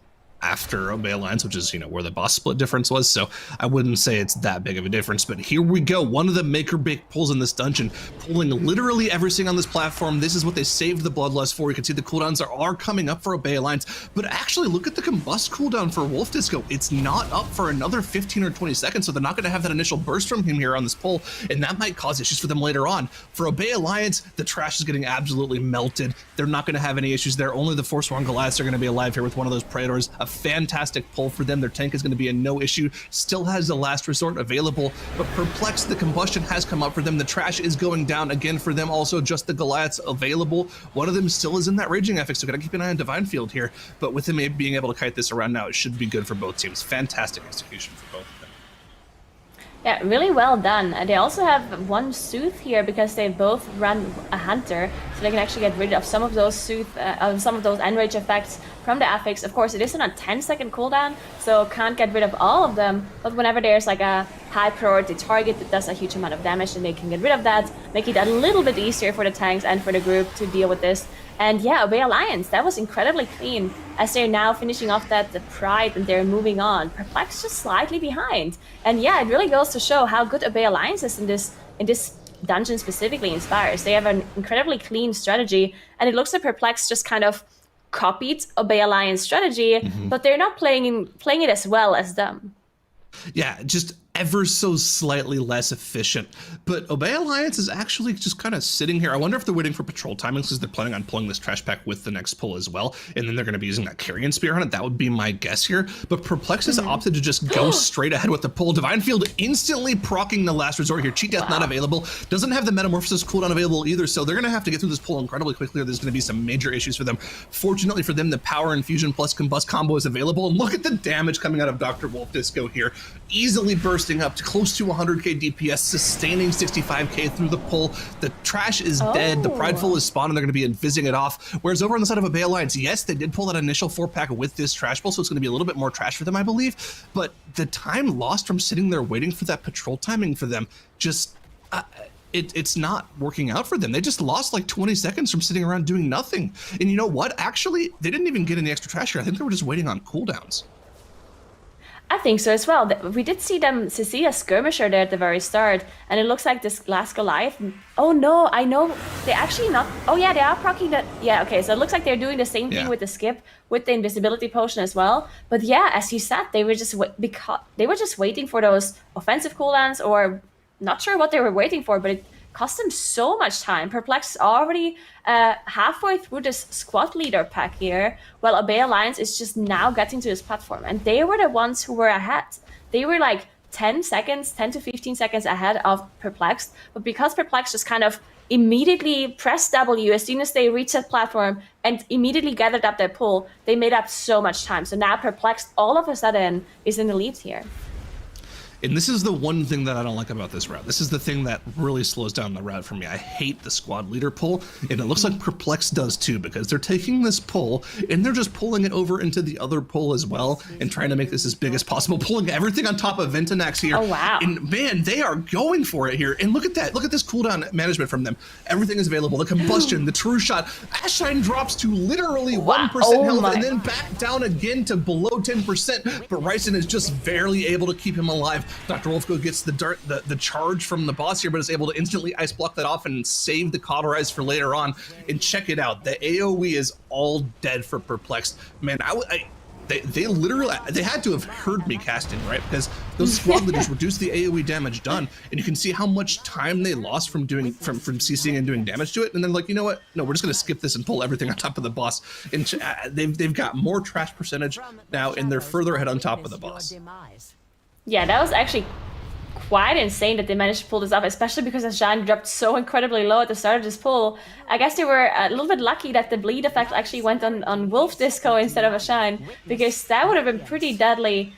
after Obey Alliance, which is, you know, where the boss split difference was. So I wouldn't say it's that big of a difference, but here we go. One of the make or break pulls in this dungeon, pulling literally everything on this platform. This is what they saved the Bloodlust for. You can see the cooldowns are coming up for Obey Alliance, but actually look at the Combust cooldown for Wolf Disco. It's not up for another 15 or 20 seconds, so they're not going to have that initial burst from him here on this pull, and that might cause issues for them later on. For Obey Alliance, the trash is getting absolutely melted. They're not going to have any issues there. Only the Forsworn Goliaths are going to be alive here with one of those Praetors. A fantastic pull for them. Their tank is going to be a no issue. Still has the last resort available, but Perplexed, the combustion has come up for them. The trash is going down again for them. Also, just the Goliaths available. One of them still is in that raging affix, so gotta keep an eye on Divine Field here. But with him being able to kite this around now, it should be good for both teams. Fantastic execution for both of them. Yeah, really well done. They also have one Soothe here because they both run a Hunter, so they can actually get rid of some of those some of those Enrage effects from the affix. Of course, it is on a 10-second cooldown, so can't get rid of all of them, but whenever there's like a high priority target that does a huge amount of damage, then they can get rid of that, make it a little bit easier for the tanks and for the group to deal with this. And yeah, Obey Alliance, that was incredibly clean, as they're now finishing off the Pride and they're moving on. Perplexed just slightly behind. And yeah, it really goes to show how good Obey Alliance is in this dungeon, specifically in Spires. They have an incredibly clean strategy, and it looks like Perplexed just kind of copied Obey Alliance strategy, but they're not playing it as well as them. Yeah, just ever so slightly less efficient. But Obey Alliance is actually just kind of sitting here. I wonder if they're waiting for patrol timings because they're planning on pulling this trash pack with the next pull as well. And then they're going to be using that Carrion Spear on it. That would be my guess here. But Perplexed has opted to just go straight ahead with the pull. Divine Field instantly proccing the last resort here. Cheat Death not available. Doesn't have the Metamorphosis cooldown available either. So they're going to have to get through this pull incredibly quickly. There's going to be some major issues for them. Fortunately for them, the Power Infusion plus Combust combo is available. And look at the damage coming out of Dr. Wolf Disco here. Easily bursting up to close to 100k DPS, sustaining 65k through the pull. The trash is dead. The Prideful is spawned, and they're going to be invising it off. Whereas over on the side of Obey Alliance, yes, they did pull that initial 4-pack with this trash pull, so it's going to be a little bit more trash for them, I believe. But the time lost from sitting there waiting for that patrol timing for them, just it's not working out for them. They just lost like 20 seconds from sitting around doing nothing. And you know what? Actually, they didn't even get any extra trash here. I think they were just waiting on cooldowns. I think so as well. We did see them see a skirmisher there at the very start, and it looks like this last Goliath. Oh no, I know they actually not. Oh yeah, they are proccing that. Yeah, okay. So it looks like they're doing the same thing with the skip, with the invisibility potion as well. But yeah, as you said, they were just waiting for those offensive cooldowns, or not sure what they were waiting for, but it cost them so much time. Perplexed is already halfway through this squad leader pack here, while Obey Alliance is just now getting to this platform. And they were the ones who were ahead. They were like 10 to 15 seconds ahead of Perplexed. But because Perplexed just kind of immediately pressed W as soon as they reached that platform and immediately gathered up their pull, they made up so much time. So now Perplexed all of a sudden is in the lead here. And this is the one thing that I don't like about this route. This is the thing that really slows down the route for me. I hate the squad leader pull, and it looks like Perplexed does too, because they're taking this pull and they're just pulling it over into the other pull as well and trying to make this as big as possible, pulling everything on top of Ventanax here. Oh, wow. And man, they are going for it here. And look at that. Look at this cooldown management from them. Everything is available. The combustion, the true shot. Ashine drops to literally 1% health and then back down again to below 10%. But Ryson is just barely able to keep him alive. Dr. Wolfgo gets the charge from the boss here, but is able to instantly ice block that off and save the Cauterize for later on. And check it out. The AoE is all dead for Perplexed. Man, They literally, they had to have heard me casting, right? Because those squad leaders reduced the AoE damage done, and you can see how much time they lost from CCing and doing damage to it. And then like, you know what? No, we're just gonna skip this and pull everything on top of the boss. And they've got more trash percentage now, and they're further ahead on top of the boss. Yeah, that was actually quite insane that they managed to pull this off, especially because Ashan dropped so incredibly low at the start of this pull. I guess they were a little bit lucky that the bleed effect actually went on Wolf Disco instead of Ashan, because that would have been pretty deadly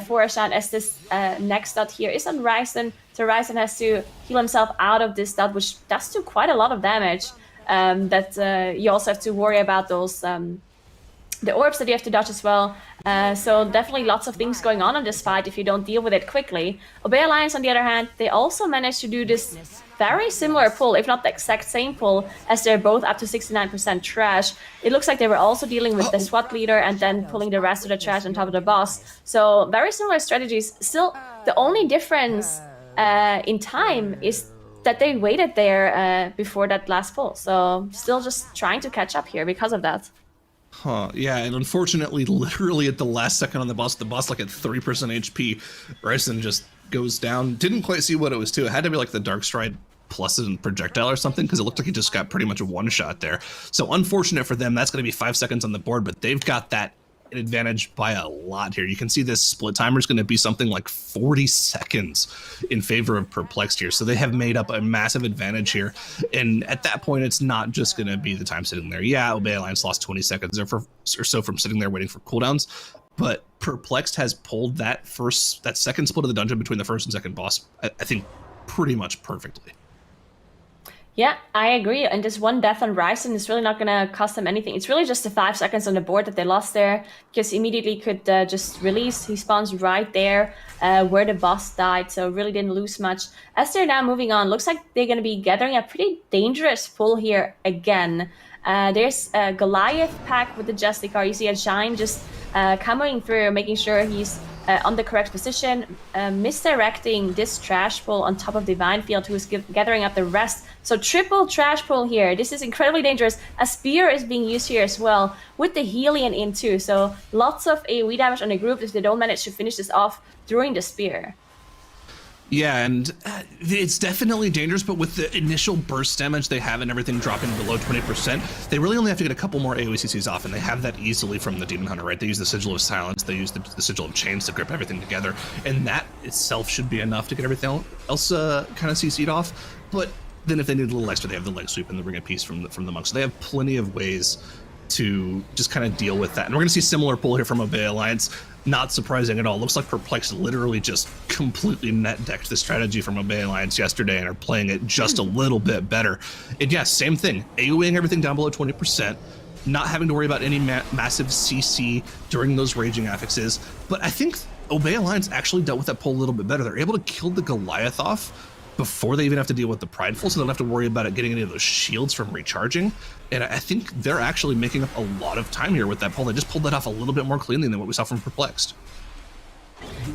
for Ashan, as this next dot here is on Ryzen. So Ryzen has to heal himself out of this dot, which does do quite a lot of damage. That you also have to worry about those the orbs that you have to dodge as well. So definitely lots of things going on in this fight if you don't deal with it quickly. Obey Alliance, on the other hand, they also managed to do this very similar pull, if not the exact same pull, as they're both up to 69% trash. It looks like they were also dealing with the SWAT leader and then pulling the rest of the trash on top of the boss. So very similar strategies. Still, the only difference in time is that they waited there before that last pull. So still just trying to catch up here because of that. Huh, yeah, and unfortunately, literally at the last second on the boss like at 3% HP, Ryzen just goes down. Didn't quite see what it was too. It had to be like the Dark Stride plus a projectile or something, because it looked like he just got pretty much a one-shot there. So unfortunate for them, that's going to be 5 seconds on the board, but they've got that advantage by a lot here. You can see this split timer is going to be something like 40 seconds in favor of Perplexed here. So they have made up a massive advantage here. And at that point, it's not just going to be the time sitting there. Yeah, Obey Alliance lost 20 seconds or so from sitting there waiting for cooldowns. But Perplexed has pulled that second split of the dungeon between the first and second boss, I think, pretty much perfectly. Yeah, I agree. And this one death on Ryzen is really not going to cost them anything. It's really just the 5 seconds on the board that they lost there, because he immediately could just release. He spawns right there where the boss died, so really didn't lose much. As they're now moving on, looks like they're going to be gathering a pretty dangerous pull here again. There's a Goliath pack with the Justicar. You see a Shine just coming through, making sure he's on the correct position, misdirecting this trash pull on top of Divine Field, who is gathering up the rest. So triple trash pull here. This is incredibly dangerous. A spear is being used here as well, with the Helion in too. So lots of AoE damage on the group if they don't manage to finish this off during the spear. Yeah, and it's definitely dangerous, but with the initial burst damage they have and everything dropping below 20%, they really only have to get a couple more AoE CCs off, and they have that easily from the Demon Hunter, right? They use the Sigil of Silence, they use the Sigil of Chains to grip everything together, and that itself should be enough to get everything else kind of CC'd off. But then if they need a little extra, they have the Leg Sweep and the Ring of Peace from the monks. So they have plenty of ways to just kind of deal with that. And we're going to see similar pull here from Obey Alliance. Not surprising at all. Looks like Perplexed literally just completely net decked the strategy from Obey Alliance yesterday and are playing it just a little bit better. And yeah, same thing. AoEing everything down below 20%, not having to worry about any massive CC during those raging affixes. But I think Obey Alliance actually dealt with that pull a little bit better. They're able to kill the Goliath off before they even have to deal with the Prideful, so they don't have to worry about it getting any of those shields from recharging. And I think they're actually making up a lot of time here with that pull. They just pulled that off a little bit more cleanly than what we saw from Perplexed.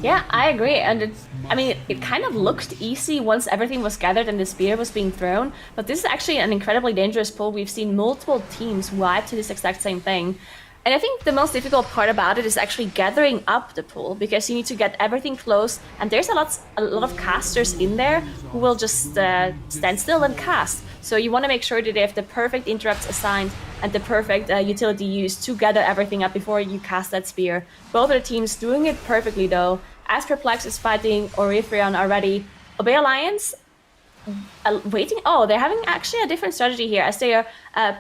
Yeah, I agree. And it kind of looked easy once everything was gathered and the spear was being thrown. But this is actually an incredibly dangerous pull. We've seen multiple teams wipe to this exact same thing. And I think the most difficult part about it is actually gathering up the pool, because you need to get everything close, and there's a lot of casters in there who will just stand still and cast. So you want to make sure that they have the perfect interrupts assigned and the perfect utility used to gather everything up before you cast that spear. Both of the teams doing it perfectly though. As Perplex is fighting Orifrion already, Obey Alliance waiting. Oh, they're having actually a different strategy here, as they are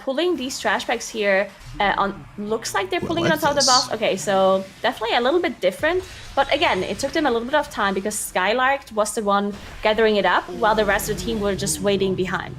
pulling these trash packs here on. Looks like they're pulling it on top of the boss. Okay, so definitely a little bit different. But again, it took them a little bit of time because Skylark was the one gathering it up, while the rest of the team were just waiting behind.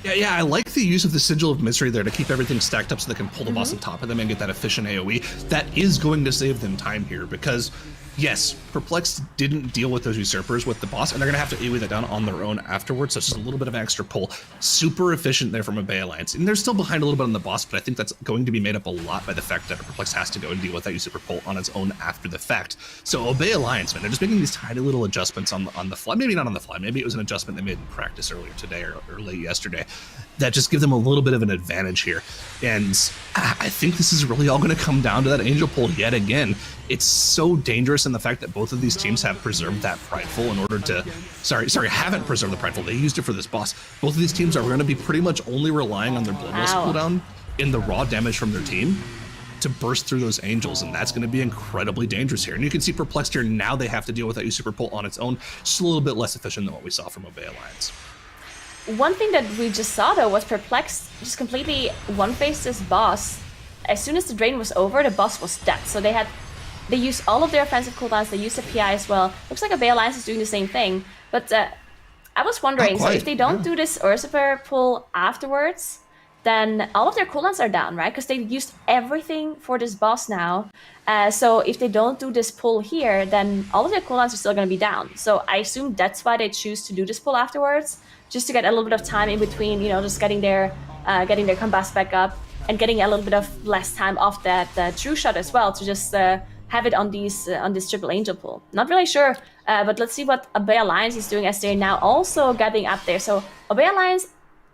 Yeah, I like the use of the Sigil of Misery there to keep everything stacked up so they can pull the boss on top of them and get that efficient AoE. That is going to save them time here, because Yes, Perplexed didn't deal with those usurpers with the boss, and they're going to have to AoE that down on their own afterwards, so it's just a little bit of an extra pull. Super efficient there from Obey Alliance. And they're still behind a little bit on the boss, but I think that's going to be made up a lot by the fact that Perplexed has to go and deal with that usurper pull on its own after the fact. So Obey Alliance, man, they're just making these tiny little adjustments on the fly. Maybe not on the fly, maybe it was an adjustment they made in practice earlier today or late yesterday that just give them a little bit of an advantage here. And I think this is really all going to come down to that angel pull yet again. It's so dangerous in the fact that both of these teams have preserved that Prideful in order to, haven't preserved the Prideful. They used it for this boss. Both of these teams are going to be pretty much only relying on their Bloodlust cooldown in the raw damage from their team to burst through those angels, and that's going to be incredibly dangerous here. And you can see Perplexed here, now they have to deal with that usurper pull on its own, just a little bit less efficient than what we saw from Obey Alliance. One thing that we just saw, though, was Perplexed just completely one-faced this boss. As soon as the drain was over, the boss was dead. So they used all of their offensive cooldowns, they used the PI as well. Looks like Obey Alliance is doing the same thing. But I was wondering, so if they don't do this usurper pull afterwards, then all of their cooldowns are down, right? Because they used everything for this boss now. So if they don't do this pull here, then all of their cooldowns are still going to be down. So I assume that's why they choose to do this pull afterwards, just to get a little bit of time in between, just getting their combust back up and getting a little bit of less time off that true shot as well, to just have it on this triple angel pull. Not really sure, but let's see what Obey Alliance is doing as they're now also getting up there. So Obey Alliance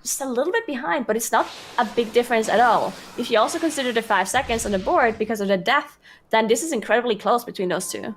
just a little bit behind, but it's not a big difference at all. If you also consider the 5 seconds on the board because of the death, then this is incredibly close between those two.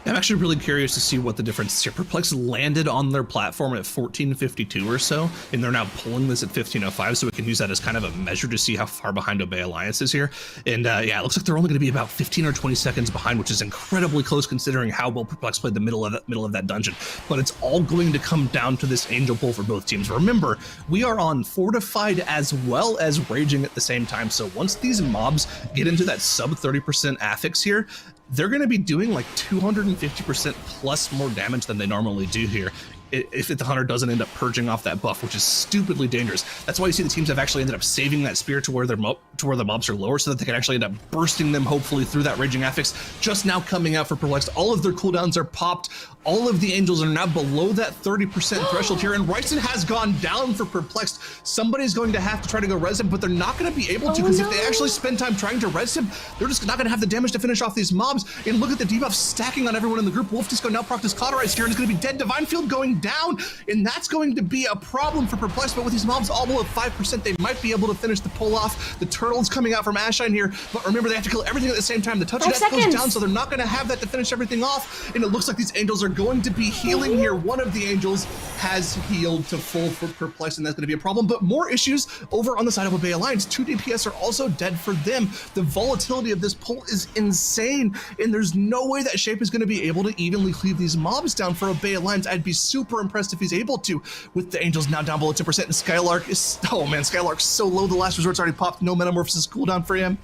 I'm actually really curious to see what the difference is here. Perplexed landed on their platform at 1452 or so, and they're now pulling this at 1505, so we can use that as kind of a measure to see how far behind Obey Alliance is here. And yeah, it looks like they're only going to be about 15 or 20 seconds behind, which is incredibly close considering how well Perplexed played the middle of that dungeon. But it's all going to come down to this angel pull for both teams. Remember, we are on Fortified as well as Raging at the same time, so once these mobs get into that sub 30% affix here, they're going to be doing like 250% plus more damage than they normally do here if the hunter doesn't end up purging off that buff, which is stupidly dangerous. That's why you see the teams have actually ended up saving that spear to where the mobs are lower, so that they can actually end up bursting them hopefully through that raging affix. Just now coming out for Perplexed, all of their cooldowns are popped. All of the angels are now below that 30% threshold here, and Ryson has gone down for Perplexed. Somebody's going to have to try to go res him, but they're not going to be able to, because if they actually spend time trying to res him, they're just not going to have the damage to finish off these mobs. And look at the debuff stacking on everyone in the group. Wolf Disco now proc is cauterized here, and it's going to be dead. Divine Field going down, and that's going to be a problem for Perplexed, but with these mobs all below 5%, they might be able to finish the pull off. The turtle's coming out from Ashine here, but remember, they have to kill everything at the same time. The touch of death goes down, so they're not going to have that to finish everything off, and it looks like these angels are going to be healing here. One of the angels has healed to full for Perplexed, and that's going to be a problem, but more issues over on the side of Obey Alliance. 2 DPS are also dead for them. The volatility of this pull is insane, and there's no way that Shape is going to be able to evenly cleave these mobs down for Obey Alliance. I'd be super impressed if he's able to, with the angels now down below 10%, and Skylark is, oh man, Skylark's so low, the last resort's already popped, no Metamorphosis cooldown for him.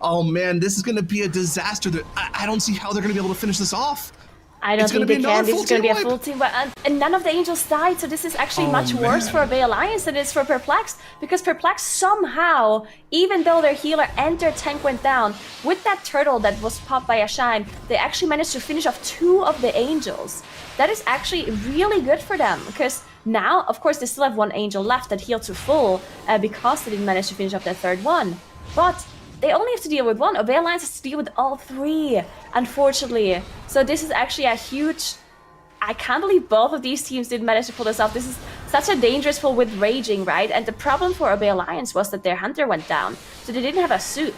Oh man, this is going to be a disaster. I don't see how they're going to be able to finish this off. I don't think they can. This is going to be a full team wipe. And none of the angels died, so this is actually much worse for Obey Alliance than it is for Perplexed, because Perplexed somehow, even though their healer and their tank went down, with that turtle that was popped by Ashine, they actually managed to finish off 2 of the angels. That is actually really good for them, because now, of course, they still have 1 angel left that healed to full, because they didn't manage to finish off that 3rd one. But they only have to deal with 1. Obey Alliance has to deal with all 3, unfortunately. So this is actually a huge... I can't believe both of these teams didn't manage to pull this off. This is such a dangerous pull with Raging, right? And the problem for Obey Alliance was that their hunter went down, so they didn't have a Soothe.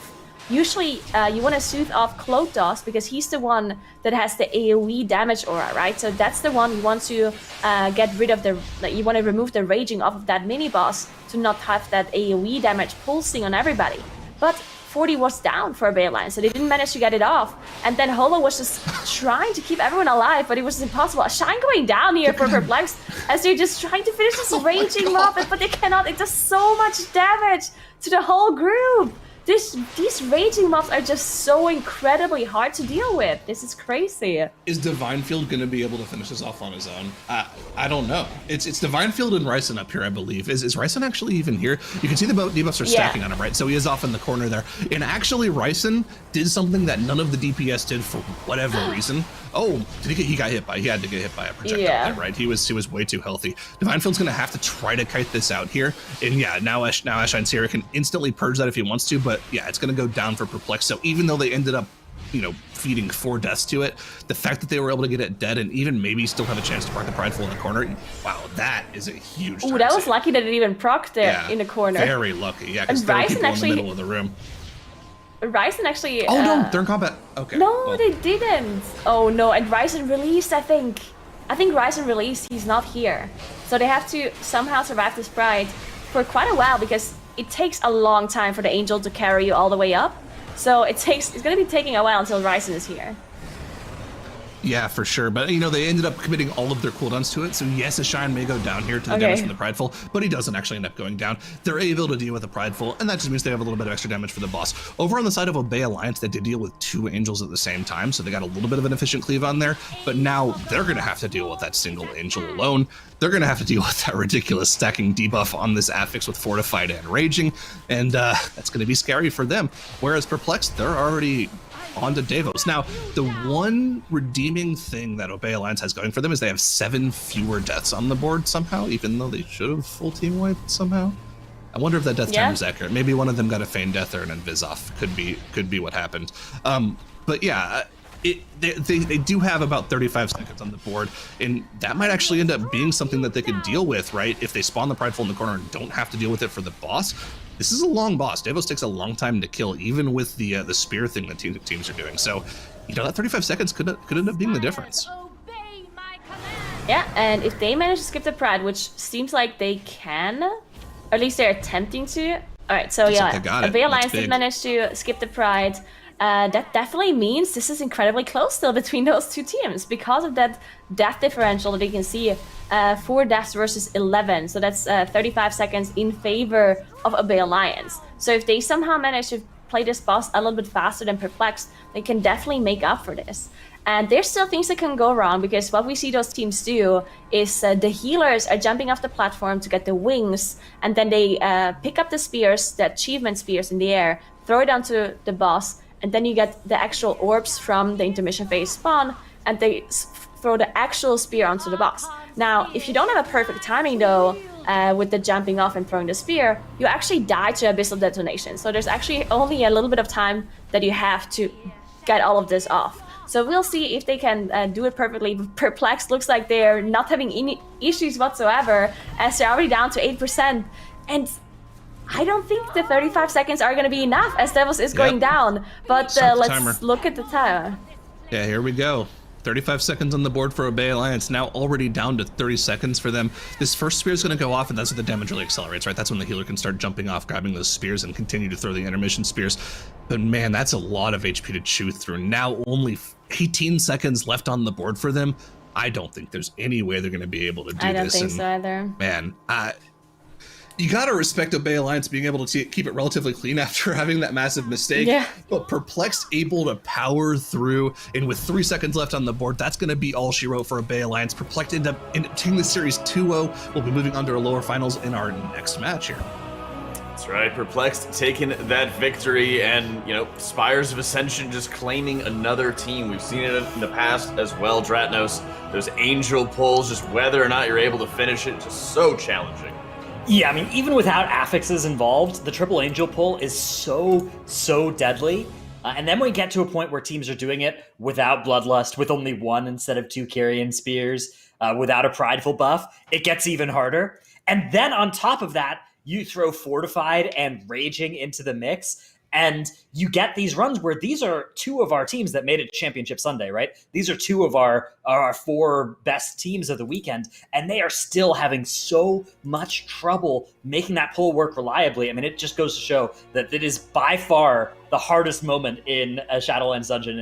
Usually, you want to Soothe off Clotos because he's the one that has the AoE damage aura, right? So that's the one you want to get rid of you want to remove the Raging off of that mini-boss to not have that AoE damage pulsing on everybody. But 40 was down for Obey Alliance, so they didn't manage to get it off. And then Holo was just trying to keep everyone alive, but it was impossible. Shine going down here for Perplexed as they're just trying to finish this Raging mob, but they cannot. It does so much damage to the whole group. These Raging mobs are just so incredibly hard to deal with. This is crazy. Is Divine Field going to be able to finish this off on his own? I don't know. It's Divine Field and Ryson up here, I believe. Is Ryson actually even here? You can see the debuffs are stacking on him, right? So he is off in the corner there. And actually, Ryson did something that none of the DPS did for whatever reason. Oh, he got hit by? He had to get hit by a projectile, Yeah. right? He was way too healthy. Divine Field's going to have to try to kite this out here, and yeah, now Ashine Sierra can instantly purge that if he wants to, but yeah, it's going to go down for Perplexed. So even though they ended up, feeding 4 deaths to it, the fact that they were able to get it dead and even maybe still have a chance to park the Prideful in the corner, wow, that is a huge. Ooh, that was lucky that it even procced there in the corner. Very lucky, yeah, because there were people in the middle of the room. Ryzen actually. Oh no, they're in combat. Okay. No, they didn't. Oh no, and Ryzen released. I think Ryzen released. He's not here, so they have to somehow survive this Pride for quite a while because it takes a long time for the Angel to carry you all the way up. So it's going to be taking a while until Ryzen is here. Yeah, for sure. But, they ended up committing all of their cooldowns to it. So, yes, a Shine may go down here to the damage from the Prideful, but he doesn't actually end up going down. They're able to deal with the Prideful, and that just means they have a little bit of extra damage for the boss. Over on the side of Obey Alliance, they did deal with 2 Angels at the same time, so they got a little bit of an efficient cleave on there. But now they're going to have to deal with that single Angel alone. They're going to have to deal with that ridiculous stacking debuff on this Affix with Fortified and Raging, and that's going to be scary for them. Whereas Perplexed, they're already on to Davos. Now, the one redeeming thing that Obey Alliance has going for them is they have 7 fewer deaths on the board somehow, even though they should have full team wiped somehow. I wonder if that death timer is accurate. Maybe one of them got a Feign Death or an Invis off. Could be what happened. But yeah, they do have about 35 seconds on the board, and that might actually end up being something that they could deal with, right? If they spawn the Prideful in the corner and don't have to deal with it for the boss. This is a long boss. Davos takes a long time to kill, even with the spear thing that teams are doing. So, that 35 seconds could end up being the difference. Yeah, and if they manage to skip the Pride, which seems like they can, or at least they're attempting to. All right, so Obey Alliance did manage to skip the Pride. That definitely means this is incredibly close still between those 2 teams because of that death differential that you can see. 4 deaths versus 11, so that's 35 seconds in favor of Obey Alliance. So if they somehow manage to play this boss a little bit faster than Perplexed, they can definitely make up for this. And there's still things that can go wrong because what we see those teams do is the healers are jumping off the platform to get the wings, and then they pick up the spears, the achievement spears in the air, throw it onto the boss, and then you get the actual orbs from the intermission phase spawn, and they throw the actual spear onto the boss. Now, if you don't have a perfect timing though, with the jumping off and throwing the spear, you actually die to Abyssal Detonation. So there's actually only a little bit of time that you have to get all of this off. So we'll see if they can do it perfectly. Perplexed looks like they're not having any issues whatsoever, as they're already down to 8%. And I don't think the 35 seconds are going to be enough, as Devils is going down. But let's look at the timer. Yeah, here we go. 35 seconds on the board for Obey Alliance, now already down to 30 seconds for them. This first spear is going to go off, and that's when the damage really accelerates, right? That's when the healer can start jumping off, grabbing those spears, and continue to throw the intermission spears. But man, that's a lot of HP to chew through. Now only 18 seconds left on the board for them. I don't think there's any way they're going to be able to do this. I don't think so either. Man, you gotta respect Obey Alliance being able to keep it relatively clean after having that massive mistake. Yeah. But Perplexed able to power through, and with 3 seconds left on the board, that's gonna be all she wrote for Obey Alliance. Perplexed end up taking the series 2-0. We'll be moving on to our lower finals in our next match here. That's right, Perplexed taking that victory, and Spires of Ascension just claiming another team. We've seen it in the past as well, Dratnos. Those angel pulls, just whether or not you're able to finish it, just so challenging. Yeah, I mean, even without affixes involved, the triple angel pull is so deadly. And then we get to a point where teams are doing it without Bloodlust, with only 1 instead of 2 carrion spears, without a prideful buff. It gets even harder. And then on top of that, you throw Fortified and Raging into the mix, and you get these runs where these are 2 of our teams that made it Championship Sunday, right? These are 2 of our 4 best teams of the weekend, and they are still having so much trouble making that pull work reliably. I mean, it just goes to show that it is by far the hardest moment in a Shadowlands dungeon in